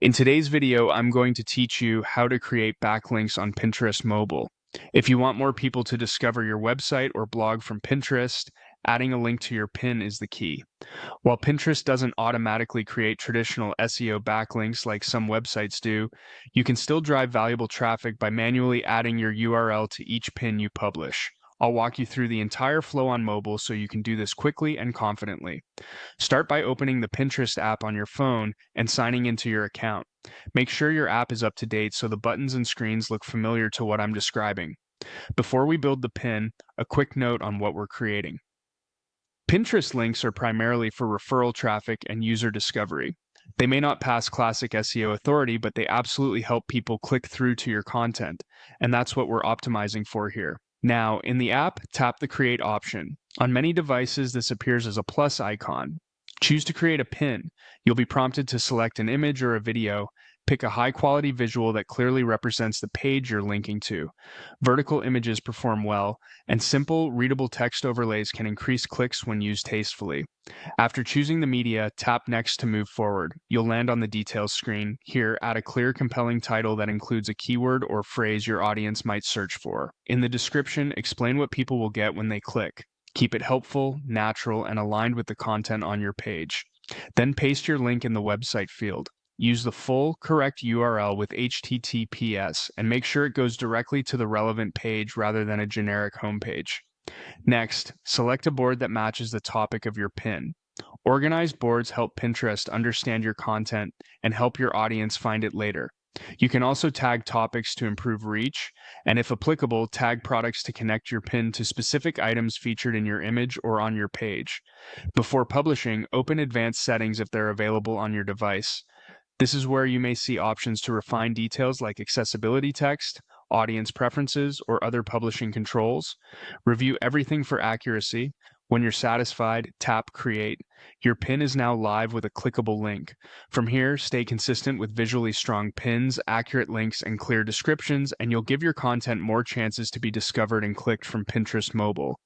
In today's video, I'm going to teach you how to create backlinks on Pinterest mobile. If you want more people to discover your website or blog from Pinterest, adding a link to your pin is the key. While Pinterest doesn't automatically create traditional SEO backlinks like some websites do, you can still drive valuable traffic by manually adding your URL to each pin you publish. I'll walk you through the entire flow on mobile so you can do this quickly and confidently. Start by opening the Pinterest app on your phone and signing into your account. Make sure your app is up to date so the buttons and screens look familiar to what I'm describing. Before we build the pin, a quick note on what we're creating. Pinterest links are primarily for referral traffic and user discovery. They may not pass classic SEO authority, but they absolutely help people click through to your content, and that's what we're optimizing for here. Now, in the app, tap the Create option. On many devices, this appears as a plus icon. Choose to create a pin. You'll be prompted to select an image or a video. Pick a high-quality visual that clearly represents the page you're linking to. Vertical images perform well, and simple, readable text overlays can increase clicks when used tastefully. After choosing the media, tap Next to move forward. You'll land on the Details screen. Here, add a clear, compelling title that includes a keyword or phrase your audience might search for. In the description, explain what people will get when they click. Keep it helpful, natural, and aligned with the content on your page. Then paste your link in the website field. Use the full, correct URL with HTTPS and make sure it goes directly to the relevant page rather than a generic homepage. Next, select a board that matches the topic of your pin. Organized boards help Pinterest understand your content and help your audience find it later. You can also tag topics to improve reach, and if applicable, tag products to connect your pin to specific items featured in your image or on your page. Before publishing, open advanced settings if they're available on your device. This is where you may see options to refine details like accessibility text, audience preferences, or other publishing controls. Review everything for accuracy. When you're satisfied, tap Create. Your pin is now live with a clickable link. From here, stay consistent with visually strong pins, accurate links, and clear descriptions, and you'll give your content more chances to be discovered and clicked from Pinterest mobile.